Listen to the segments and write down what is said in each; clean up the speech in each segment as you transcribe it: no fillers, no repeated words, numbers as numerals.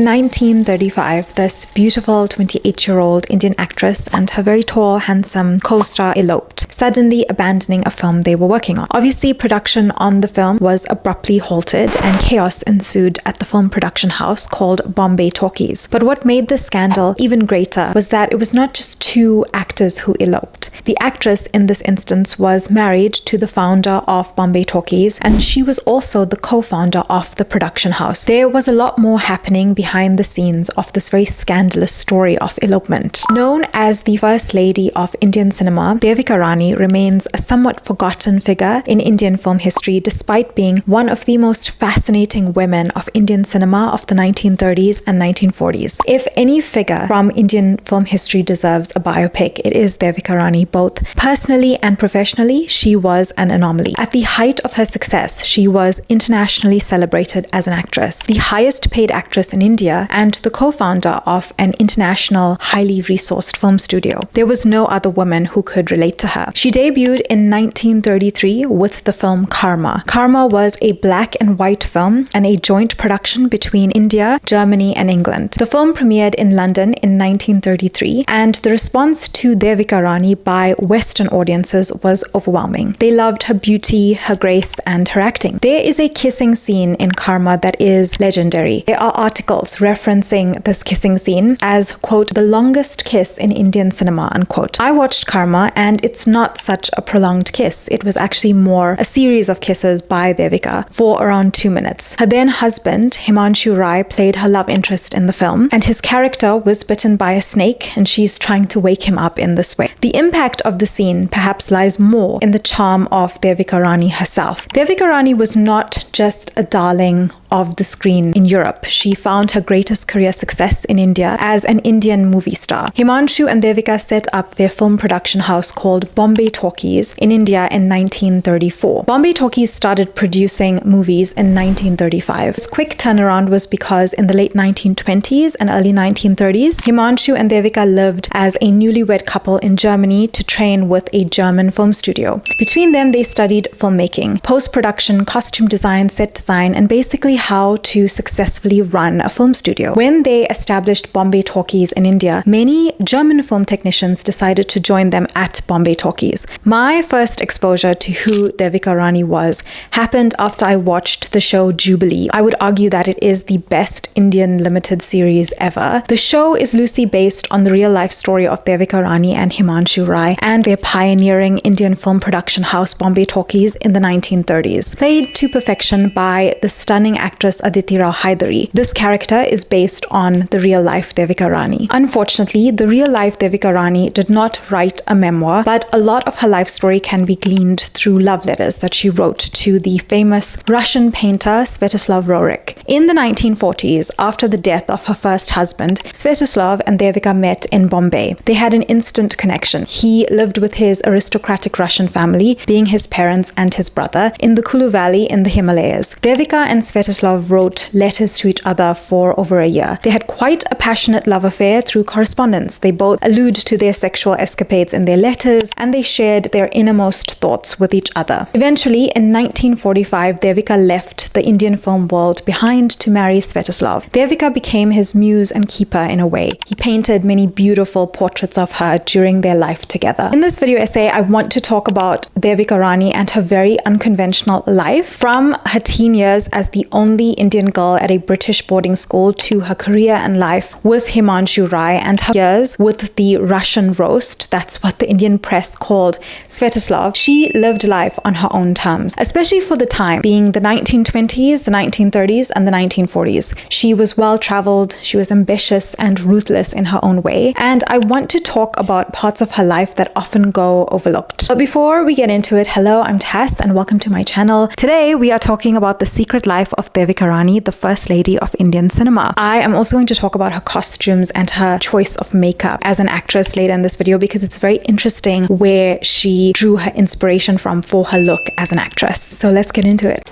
In 1935, this beautiful 28-year-old Indian actress and her very tall, handsome co-star eloped, suddenly abandoning a film they were working on. Obviously, production on the film was abruptly halted and chaos ensued at the film production house called Bombay Talkies. But what made this scandal even greater was that it was not just two actors who eloped. The actress in this instance was married to the founder of Bombay Talkies, and she was also the co-founder of the production house. There was a lot more happening behind the scenes of this very scandalous story of elopement. Known as the First Lady of Indian cinema, Devika Rani remains a somewhat forgotten figure in Indian film history despite being one of the most fascinating women of Indian cinema of the 1930s and 1940s. If any figure from Indian film history deserves a biopic, it is Devika Rani. Both personally and professionally, she was an anomaly. At the height of her success, she was internationally celebrated as an actress, the highest paid actress in India, and the co-founder of an international, highly resourced film studio. There was no other woman who could relate to her. She debuted in 1933 with the film Karma. Karma was a black and white film and a joint production between India, Germany, and England. The film premiered in London in 1933, and the response to Devika Rani by Western audiences was overwhelming. They loved her beauty, her grace, and her acting. There is a kissing scene in Karma that is legendary. There are articles referencing this kissing scene as, quote, the longest kiss in Indian cinema, unquote. I watched Karma, and it's not such a prolonged kiss. It was actually more a series of kisses by Devika for around 2 minutes. Her then husband, Himanshu Rai, played her love interest in the film, and his character was bitten by a snake, and she's trying to wake him up in this way. The impact of the scene perhaps lies more in the charm of Devika Rani herself. Devika Rani was not just a darling of the screen in Europe. She found her greatest career success in India as an Indian movie star. Himanshu and Devika set up their film production house called Bombay Talkies in India in 1934. Bombay Talkies started producing movies in 1935. This quick turnaround was because in the late 1920s and early 1930s, Himanshu and Devika lived as a newlywed couple in Germany to train with a German film studio. Between them, they studied filmmaking, post-production, costume design, set design, and basically how to successfully run a film studio. When they established Bombay Talkies in India, many German film technicians decided to join them at Bombay Talkies. My first exposure to who Devika Rani was happened after I watched the show Jubilee. I would argue that it is the best Indian limited series ever. The show is loosely based on the real-life story of Devika Rani and Himanshu Rai and their pioneering Indian film production house Bombay Talkies in the 1930s. Played to perfection by the stunning actress Aditi Rao Hydari, this character is based on the real-life Devika Rani. Unfortunately, the real-life Devika Rani did not write a memoir, but a lot of her life story can be gleaned through love letters that she wrote to the famous Russian painter Svetoslav Roerich. In the 1940s, after the death of her first husband, Svetoslav and Devika met in Bombay. They had an instant connection. He lived with his aristocratic Russian family, being his parents and his brother, in the Kulu Valley in the Himalayas. Devika and Svetoslav wrote letters to each other for over a year. They had quite a passionate love affair through correspondence. They both allude to their sexual escapades in their letters, and they shared their innermost thoughts with each other. Eventually, in 1945, Devika left the Indian film world behind to marry Svetoslav. Devika became his muse and keeper in a way. He painted many beautiful portraits of her during their life together. In this video essay, I want to talk about Devika Rani and her very unconventional life, from her teen years as the only Indian girl at a British boarding school to her career and life with Himanshu Rai and her years with the Russian roast, that's what the Indian press called Svetoslav. She lived life on her own terms, especially for the time, being the 1920s, the 1930s, and the 1940s. She was well-traveled, she was ambitious and ruthless in her own way, and I want to talk about parts of her life that often go overlooked. But before we get into it, hello, I'm Tess and welcome to my channel. Today we are talking about the secret life of Devika Rani, the First Lady of Indian cinema. I am also going to talk about her costumes and her choice of makeup as an actress later in this video because it's very interesting where she drew her inspiration from for her look as an actress. So let's get into it.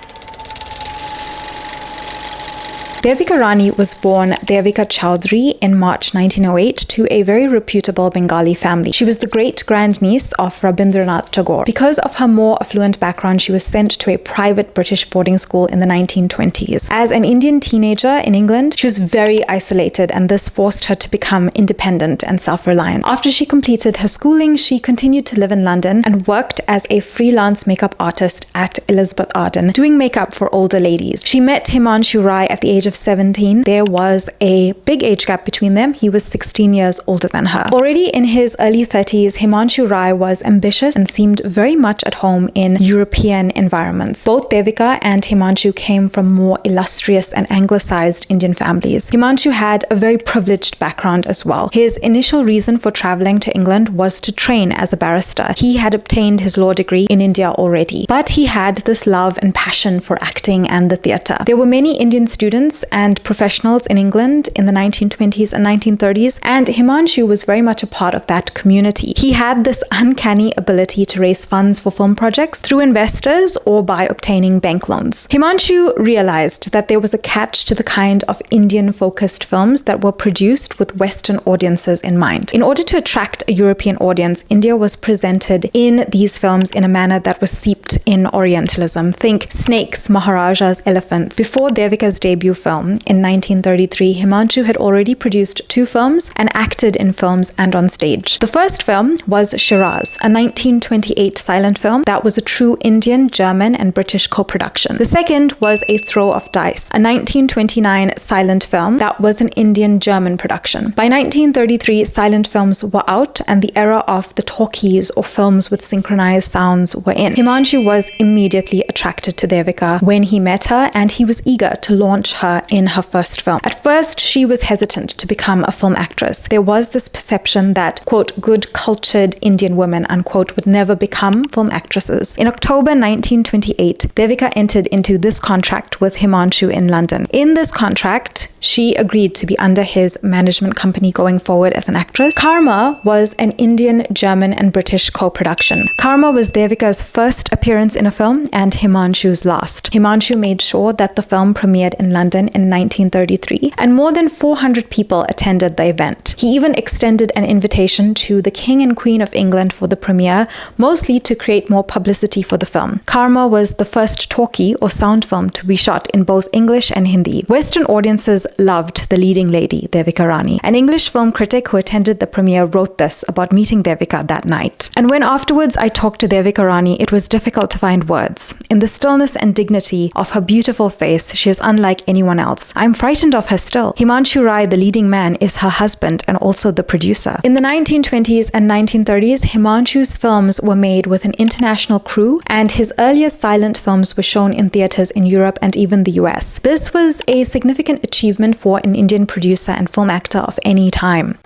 Devika Rani was born Devika Chowdhury in March 1908 to a very reputable Bengali family. She was the great-grandniece of Rabindranath Tagore. Because of her more affluent background, she was sent to a private British boarding school in the 1920s. As an Indian teenager in England, she was very isolated, and this forced her to become independent and self-reliant. After she completed her schooling, she continued to live in London and worked as a freelance makeup artist at Elizabeth Arden, doing makeup for older ladies. She met Himanshu Rai at the age of 17. There was a big age gap between them. He was 16 years older than her. Already in his early 30s, Himanshu Rai was ambitious and seemed very much at home in European environments. Both Devika and Himanshu came from more illustrious and anglicized Indian families. Himanshu had a very privileged background as well. His initial reason for traveling to England was to train as a barrister. He had obtained his law degree in India already, but he had this love and passion for acting and the theatre. There were many Indian students and professionals in England in the 1920s and 1930s, and Himanshu was very much a part of that community. He had this uncanny ability to raise funds for film projects through investors or by obtaining bank loans. Himanshu realized that there was a catch to the kind of Indian-focused films that were produced with Western audiences in mind. In order to attract a European audience, India was presented in these films in a manner that was seeped in Orientalism. Think snakes, Maharajas, elephants. Before Devika's debut film in 1933, Himanshu had already produced 2 films and acted in films and on stage. The first film was Shiraz, a 1928 silent film that was a true Indian, German, and British co-production. The second was A Throw of Dice, a 1929 silent film that was an Indian-German production. By 1933, silent films were out and the era of the talkies or films with synchronized sounds were in. Himanshu was immediately attracted to Devika when he met her, and he was eager to launch her in her first film. At first, she was hesitant to become a film actress. There was this perception that, quote, good cultured Indian women, unquote, would never become film actresses. In October 1928, Devika entered into this contract with Himanshu in London. In this contract, she agreed to be under his management company going forward as an actress. Karma was an Indian, German, and British co-production. Karma was Devika's first appearance in a film and Himanshu's last. Himanshu made sure that the film premiered in London in 1933, and more than 400 people attended the event. He even extended an invitation to the King and Queen of England for the premiere, mostly to create more publicity for the film. Karma was the first talkie or sound film to be shot in both English and Hindi. Western audiences loved the leading lady, Devika Rani. An English film critic who attended the premiere wrote this about meeting Devika that night. And when afterwards I talked to Devika Rani, it was difficult to find words. In the stillness and dignity of her beautiful face, she is unlike anyone else. I'm frightened of her still. Himanshu Rai, the leading man, is her husband and also the producer. In the 1920s and 1930s, Himanshu's films were made with an international crew, and his earlier silent films were shown in theaters in Europe and even the US. This was a significant achievement for an Indian producer and film actor of any time.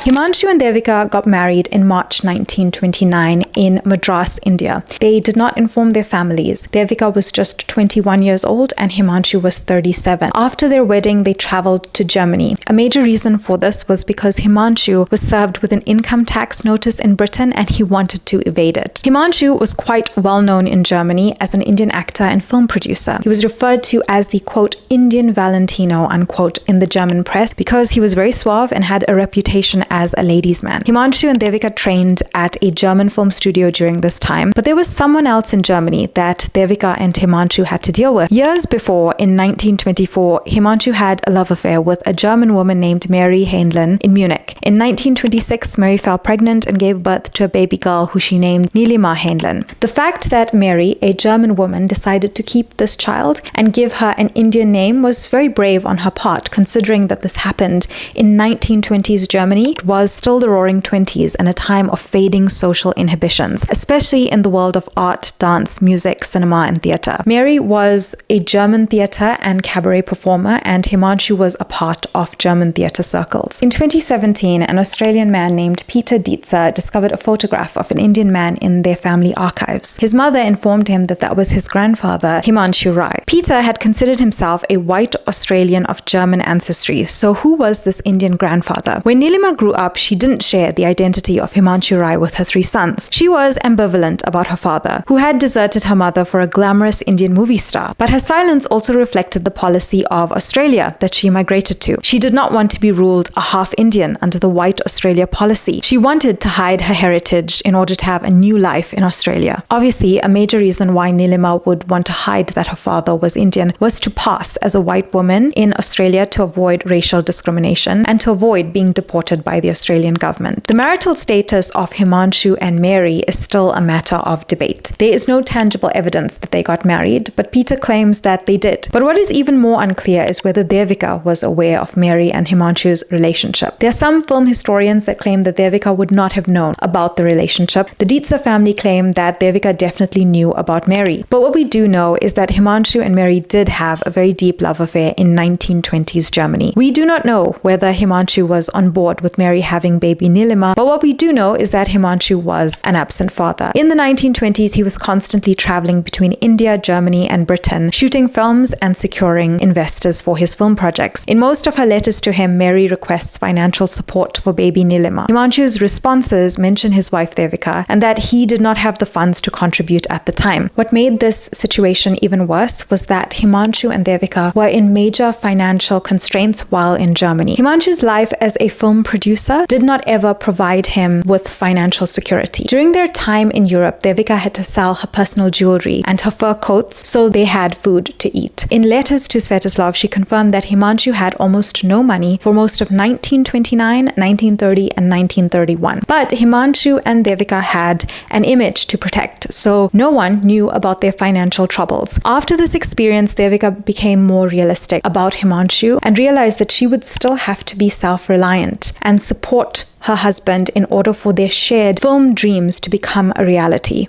Himanshu and Devika got married in March 1929 in Madras, India. They did not inform their families. Devika was just 21 years old and Himanshu was 37. After their wedding, they traveled to Germany. A major reason for this was because Himanshu was served with an income tax notice in Britain and he wanted to evade it. Himanshu was quite well known in Germany as an Indian actor and film producer. He was referred to as the, quote, Indian Valentino, unquote, in the German press because he was very suave and had a reputation as a ladies' man. Himanshu and Devika trained at a German film studio during this time, but there was someone else in Germany that Devika and Himanshu had to deal with. Years before, in 1924, Himanshu had a love affair with a German woman named Mary Heinlein in Munich. In 1926, Mary fell pregnant and gave birth to a baby girl who she named Nilima Heinlein. The fact that Mary, a German woman, decided to keep this child and give her an Indian name was very brave on her part, considering that this happened in 1920s Germany. It was still the roaring 20s and a time of fading social inhibitions, especially in the world of art, dance, music, cinema, and theatre. Mary was a German theatre and cabaret performer, and Himanshu was a part of German theatre circles. In 2017, an Australian man named Peter Dietzer discovered a photograph of an Indian man in their family archives. His mother informed him that that was his grandfather, Himanshu Rai. Peter had considered himself a white Australian of German ancestry, so who was this Indian grandfather? When Nilima grew grew up, she didn't share the identity of Himanshu Rai with her 3 sons. She was ambivalent about her father, who had deserted her mother for a glamorous Indian movie star. But her silence also reflected the policy of Australia that she migrated to. She did not want to be ruled a half Indian under the White Australia policy. She wanted to hide her heritage in order to have a new life in Australia. Obviously, a major reason why Nilima would want to hide that her father was Indian was to pass as a white woman in Australia to avoid racial discrimination and to avoid being deported by the Australian government. The marital status of Himanshu and Mary is still a matter of debate. There is no tangible evidence that they got married, but Peter claims that they did. But what is even more unclear is whether Devika was aware of Mary and Himanshu's relationship. There are some film historians that claim that Devika would not have known about the relationship. The Dietzer family claim that Devika definitely knew about Mary. But what we do know is that Himanshu and Mary did have a very deep love affair in 1920s Germany. We do not know whether Himanshu was on board with Mary having baby Nilima, but what we do know is that Himanshu was an absent father. In the 1920s, he was constantly traveling between India, Germany, and Britain, shooting films and securing investors for his film projects. In most of her letters to him, Mary requests financial support for baby Nilima. Himanshu's responses mention his wife Devika and that he did not have the funds to contribute at the time. What made this situation even worse was that Himanshu and Devika were in major financial constraints while in Germany. Himanshu's life as a film producer did not ever provide him with financial security. During their time in Europe, Devika had to sell her personal jewelry and her fur coats so they had food to eat. In letters to Svetoslav, she confirmed that Himanshu had almost no money for most of 1929, 1930, and 1931. But Himanshu and Devika had an image to protect, so no one knew about their financial troubles. After this experience, Devika became more realistic about Himanshu and realized that she would still have to be self-reliant and support her husband in order for their shared film dreams to become a reality.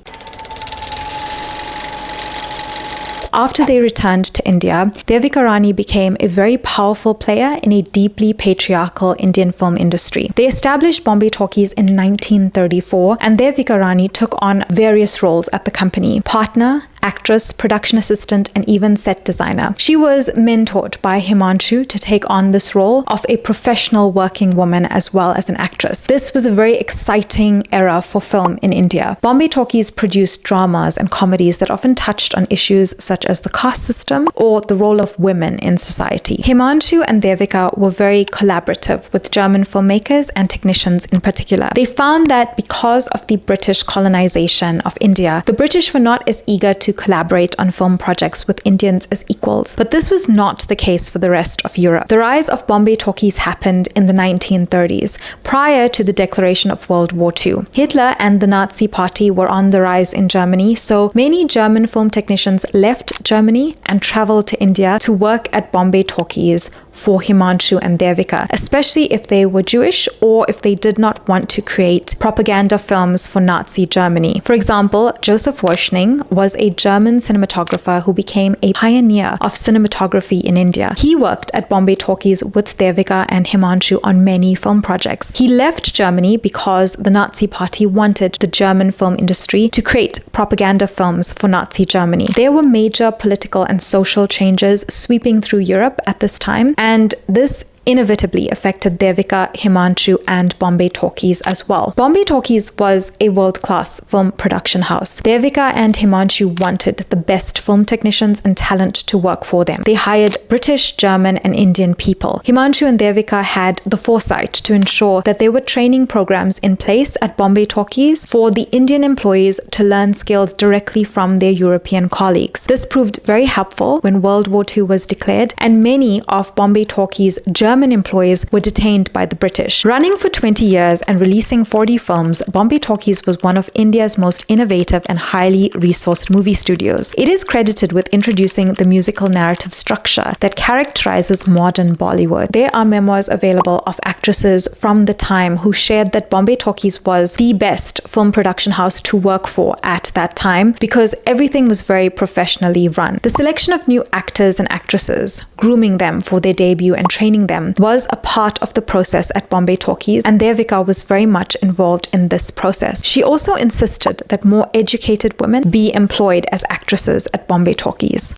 After they returned to India, Devikarani became a very powerful player in a deeply patriarchal Indian film industry. They established Bombay Talkies in 1934, and Devikarani took on various roles at the company: partner, actress, production assistant, and even set designer. She was mentored by Himanshu to take on this role of a professional working woman as well as an actress. This was a very exciting era for film in India. Bombay Talkies produced dramas and comedies that often touched on issues such as the caste system or the role of women in society. Himanshu and Devika were very collaborative with German filmmakers and technicians in particular. They found that because of the British colonization of India, the British were not as eager to collaborate on film projects with Indians as equals. But this was not the case for the rest of Europe. The rise of Bombay Talkies happened in the 1930s, prior to the declaration of World War II. Hitler and the Nazi Party were on the rise in Germany, so many German film technicians left Germany and traveled to India to work at Bombay Talkies for Himanshu and Devika, especially if they were Jewish or if they did not want to create propaganda films for Nazi Germany. For example, Joseph Woschning was a German cinematographer who became a pioneer of cinematography in India. He worked at Bombay Talkies with Devika and Himanshu on many film projects. He left Germany because the Nazi Party wanted the German film industry to create propaganda films for Nazi Germany. There were major political and social changes sweeping through Europe at this time, and this inevitably affected Devika, Himanshu, and Bombay Talkies as well. Bombay Talkies was a world-class film production house. Devika and Himanshu wanted the best film technicians and talent to work for them. They hired British, German, and Indian people. Himanshu and Devika had the foresight to ensure that there were training programs in place at Bombay Talkies for the Indian employees to learn skills directly from their European colleagues. This proved very helpful when World War II was declared, and many of Bombay Talkies' German employees were detained by the British. Running for 20 years and releasing 40 films, Bombay Talkies was one of India's most innovative and highly resourced movie studios. It is credited with introducing the musical narrative structure that characterizes modern Bollywood. There are memoirs available of actresses from the time who shared that Bombay Talkies was the best film production house to work for at that time because everything was very professionally run. The selection of new actors and actresses, grooming them for their debut and training them was a part of the process at Bombay Talkies, and Devika was very much involved in this process. She also insisted that more educated women be employed as actresses at Bombay Talkies.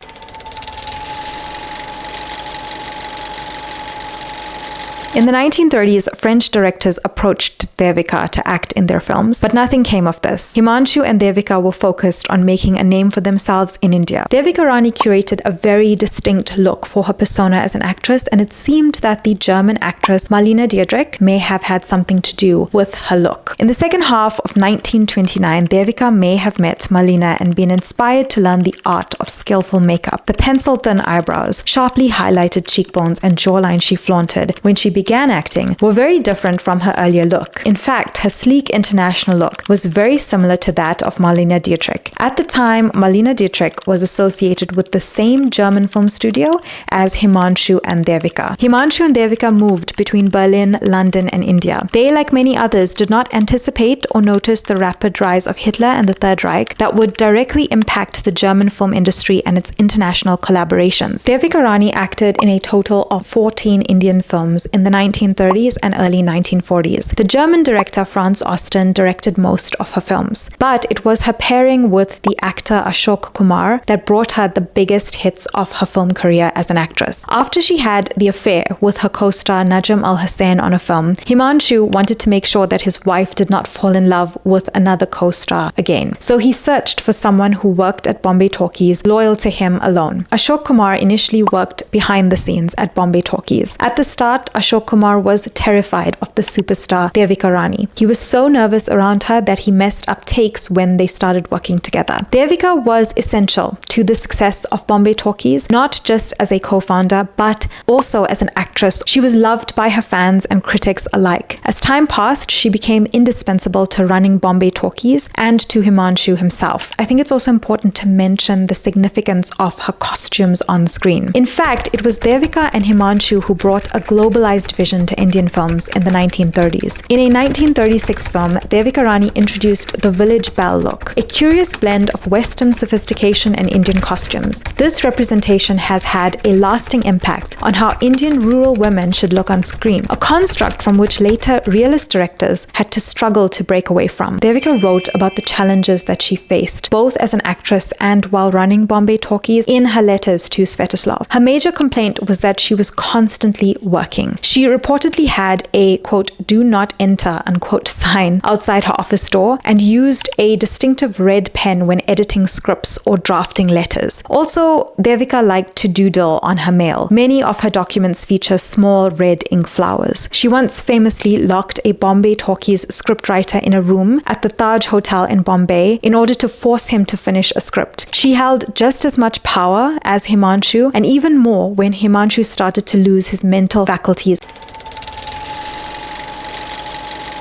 In the 1930s, French directors approached Devika to act in their films, but nothing came of this. Himanshu and Devika were focused on making a name for themselves in India. Devika Rani curated a very distinct look for her persona as an actress, and it seemed that the German actress Marlene Dietrich may have had something to do with her look. In the second half of 1929, Devika may have met Marlene and been inspired to learn the art of skillful makeup. The pencil-thin eyebrows, sharply highlighted cheekbones, and jawline she flaunted when she began acting were very different from her earlier look. In fact, her sleek international look was very similar to that of Marlene Dietrich. At the time, Marlene Dietrich was associated with the same German film studio as Himanshu and Devika. Himanshu and Devika moved between Berlin, London, and India. They, like many others, did not anticipate or notice the rapid rise of Hitler and the Third Reich that would directly impact the German film industry and its international collaborations. Devika Rani acted in a total of 14 Indian films in the 1930s and early 1940s. The German director Franz Osten directed most of her films, but it was her pairing with the actor Ashok Kumar that brought her the biggest hits of her film career as an actress. After she had the affair with her co-star Najm Al-Hussain on a film, Himanshu wanted to make sure that his wife did not fall in love with another co-star again. So he searched for someone who worked at Bombay Talkies, loyal to him alone. Ashok Kumar initially worked behind the scenes at Bombay Talkies. At the start, Ashok Kumar was terrified of the superstar Devika Rani. He was so nervous around her that he messed up takes when they started working together. Devika was essential to the success of Bombay Talkies, not just as a co-founder, but also as an actress. She was loved by her fans and critics alike. As time passed, she became indispensable to running Bombay Talkies and to Himanshu himself. I think it's also important to mention the significance of her costumes on screen. In fact, it was Devika and Himanshu who brought a globalized vision to Indian films in the 1930s. In a 1936 film, Devika Rani introduced the village belle look, a curious blend of Western sophistication and Indian costumes. This representation has had a lasting impact on how Indian rural women should look on screen, a construct from which later realist directors had to struggle to break away from. Devika wrote about the challenges that she faced, both as an actress and while running Bombay Talkies, in her letters to Svetoslav. Her major complaint was that she was constantly working. She reportedly had a, quote, "do not enter," unquote, sign outside her office door and used a distinctive red pen when editing scripts or drafting letters. Also, Devika liked to doodle on her mail. Many of her documents feature small red ink flowers. She once famously locked a Bombay Talkies scriptwriter in a room at the Taj Hotel in Bombay in order to force him to finish a script. She held just as much power as Himanshu, and even more when Himanshu started to lose his mental faculties.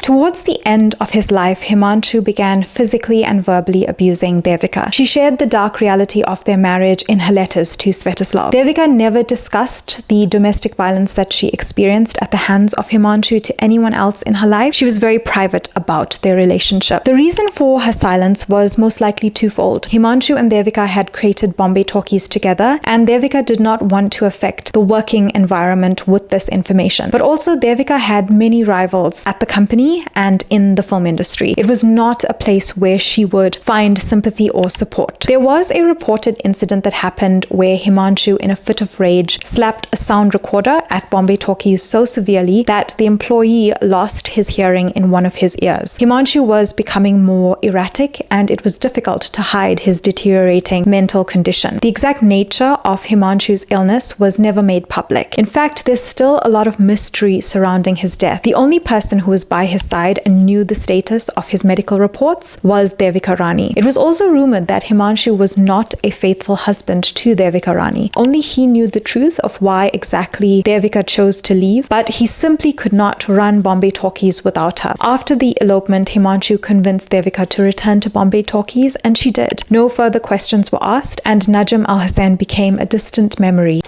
Towards the end of his life, Himanshu began physically and verbally abusing Devika. She shared the dark reality of their marriage in her letters to Svetoslav. Devika never discussed the domestic violence that she experienced at the hands of Himanshu to anyone else in her life. She was very private about their relationship. The reason for her silence was most likely twofold. Himanshu and Devika had created Bombay Talkies together, and Devika did not want to affect the working environment with this information. But also, Devika had many rivals at the company and in the film industry. It was not a place where she would find sympathy or support. There was a reported incident that happened where Himanshu, in a fit of rage, slapped a sound recorder at Bombay Talkies so severely that the employee lost his hearing in one of his ears. Himanshu was becoming more erratic, and it was difficult to hide his deteriorating mental condition. The exact nature of Himanshu's illness was never made public. In fact, there's still a lot of mystery surrounding his death. The only person who was by his side and knew the status of his medical reports was Devika Rani. It was also rumored that Himanshu was not a faithful husband to Devika Rani. Only he knew the truth of why exactly Devika chose to leave, but he simply could not run Bombay Talkies without her. After the elopement, Himanshu convinced Devika to return to Bombay Talkies, and she did. No further questions were asked, and Najm Al-Hussain became a distant memory.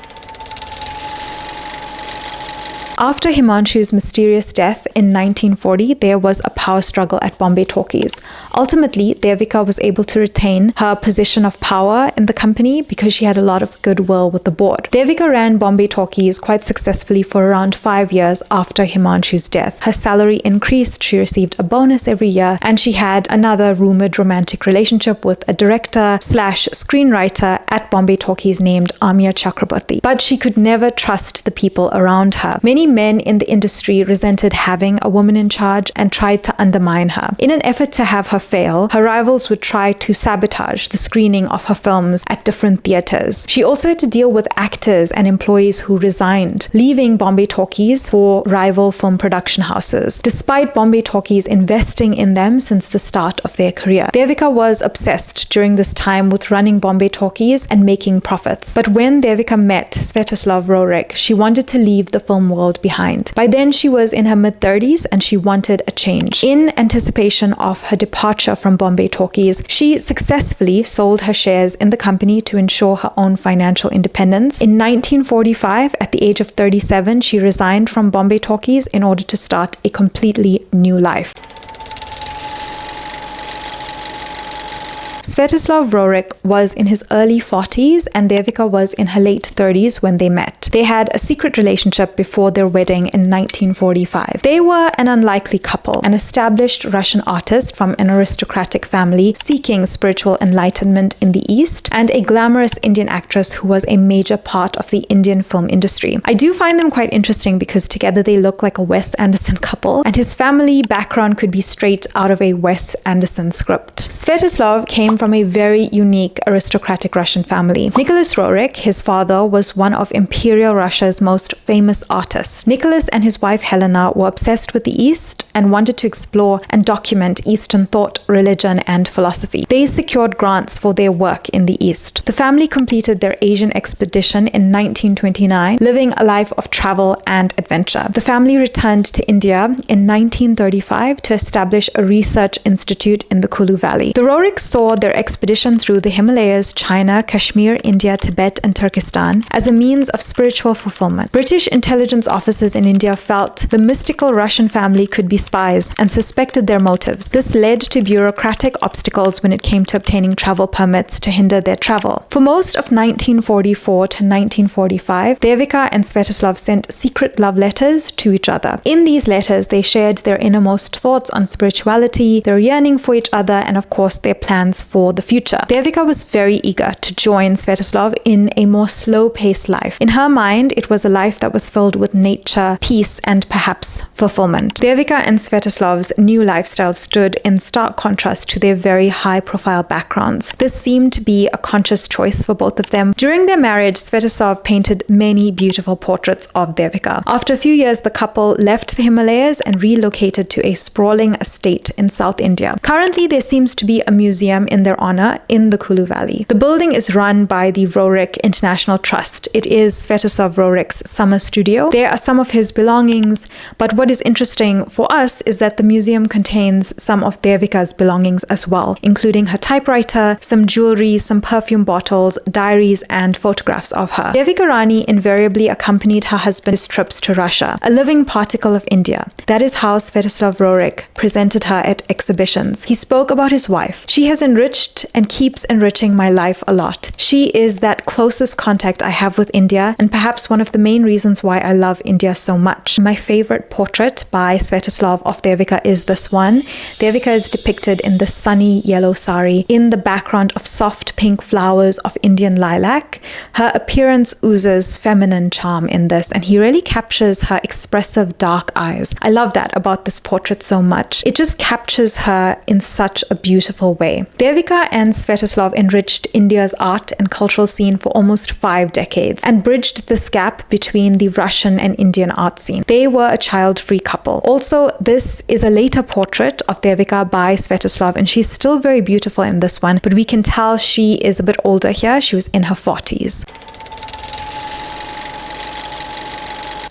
After Himanshu's mysterious death in 1940, there was a power struggle at Bombay Talkies. Ultimately, Devika was able to retain her position of power in the company because she had a lot of goodwill with the board. Devika ran Bombay Talkies quite successfully for around 5 years after Himanshu's death. Her salary increased, she received a bonus every year, and she had another rumored romantic relationship with a director/screenwriter at Bombay Talkies named Amir Chakraborty. But she could never trust the people around her. Many men in the industry resented having a woman in charge and tried to undermine her. In an effort to have her fail, her rivals would try to sabotage the screening of her films at different theaters. She also had to deal with actors and employees who resigned, leaving Bombay Talkies for rival film production houses, despite Bombay Talkies investing in them since the start of their career. Devika was obsessed during this time with running Bombay Talkies and making profits. But when Devika met Svetoslav Roerich, she wanted to leave the film world behind. By then, she was in her mid-30s and she wanted a change. In anticipation of her departure from Bombay Talkies, she successfully sold her shares in the company to ensure her own financial independence. In 1945, at the age of 37, she resigned from Bombay Talkies in order to start a completely new life. Svetoslav Roerich was in his early 40s and Devika was in her late 30s when they met. They had a secret relationship before their wedding in 1945. They were an unlikely couple, an established Russian artist from an aristocratic family seeking spiritual enlightenment in the East, and a glamorous Indian actress who was a major part of the Indian film industry. I do find them quite interesting because together they look like a Wes Anderson couple, and his family background could be straight out of a Wes Anderson script. Svetoslav came from a very unique aristocratic Russian family. Nicholas Roerich, his father, was one of Imperial Russia's most famous artists. Nicholas and his wife Helena were obsessed with the East and wanted to explore and document Eastern thought, religion, and philosophy. They secured grants for their work in the East. The family completed their Asian expedition in 1929, living a life of travel and adventure. The family returned to India in 1935 to establish a research institute in the Kulu Valley. The Roerichs saw their expedition through the Himalayas, China, Kashmir, India, Tibet, and Turkestan as a means of spiritual fulfillment. British intelligence officers in India felt the mystical Russian family could be spies and suspected their motives. This led to bureaucratic obstacles when it came to obtaining travel permits to hinder their travel. For most of 1944 to 1945, Devika and Svetoslav sent secret love letters to each other. In these letters, they shared their innermost thoughts on spirituality, their yearning for each other, and of course their plans for the future. Devika was very eager to join Svetoslav in a more slow-paced life. In her mind, it was a life that was filled with nature, peace, and perhaps fulfillment. Devika and Svetoslav's new lifestyle stood in stark contrast to their very high-profile backgrounds. This seemed to be a conscious choice for both of them. During their marriage, Svetoslav painted many beautiful portraits of Devika. After a few years, the couple left the Himalayas and relocated to a sprawling estate in South India. Currently, there seems to be a museum in their honor in the Kulu Valley. The building is run by the Roerich International Trust. It is Svetoslav Roerich's summer studio. There are some of his belongings, but what is interesting for us is that the museum contains some of Devika's belongings as well, including her typewriter, some jewelry, some perfume bottles, diaries, and photographs of her. Devika Rani invariably accompanied her husband's trips to Russia, a living particle of India. That is how Svetoslav Roerich presented her at exhibitions. He spoke about his wife. She has enriched and keeps enriching my life a lot. She is that closest contact I have with India, and perhaps one of the main reasons why I love India so much. My favorite portrait by Svetoslav of Devika is this one. Devika is depicted in the sunny yellow sari in the background of soft pink flowers of Indian lilac. Her appearance oozes feminine charm in this, and he really captures her expressive dark eyes. I love that about this portrait so much. It just captures her in such a beautiful way. Devika and Svetoslav enriched India's art and cultural scene for almost 5 decades and bridged this gap between the Russian and Indian art scene. They were a child-free couple. Also, this is a later portrait of Devika by Svetoslav, and she's still very beautiful in this one, but we can tell she is a bit older here. She was in her 40s.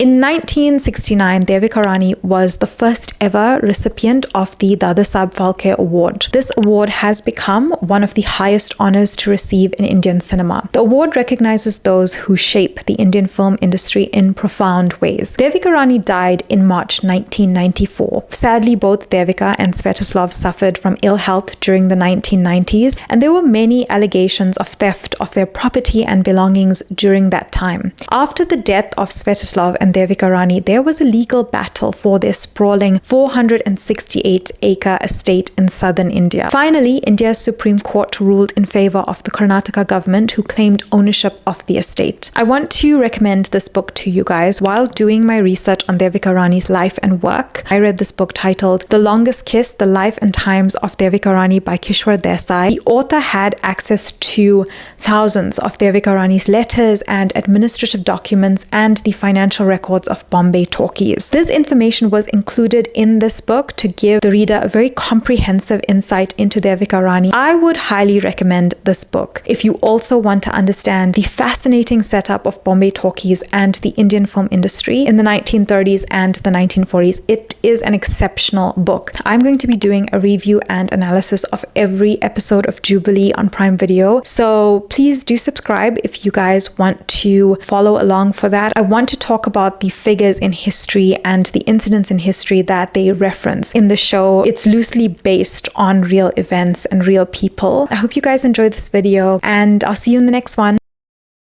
In 1969, Devika Rani was the first ever recipient of the Dadasaheb Phalke Award. This award has become one of the highest honors to receive in Indian cinema. The award recognizes those who shape the Indian film industry in profound ways. Devika Rani died in March 1994. Sadly, both Devika and Svetoslav suffered from ill health during the 1990s, and there were many allegations of theft of their property and belongings during that time. After the death of Svetoslav and Devikarani, there was a legal battle for their sprawling 468-acre estate in southern India. Finally, India's Supreme Court ruled in favor of the Karnataka government, who claimed ownership of the estate. I want to recommend this book to you guys. While doing my research on Devikarani's life and work, I read this book titled The Longest Kiss, The Life and Times of Devikarani by Kishwar Desai. The author had access to thousands of Devikarani's letters and administrative documents and the financial records of Bombay Talkies. This information was included in this book to give the reader a very comprehensive insight into Devikarani. I would highly recommend this book if you also want to understand the fascinating setup of Bombay Talkies and the Indian film industry in the 1930s and the 1940s. It is an exceptional book. I'm going to be doing a review and analysis of every episode of Jubilee on Prime Video, so please do subscribe if you guys want to follow along for that. I want to talk about the figures in history and the incidents in history that they reference in the show. It's loosely based on real events and real people. I hope you guys enjoyed this video, and I'll see you in the next one.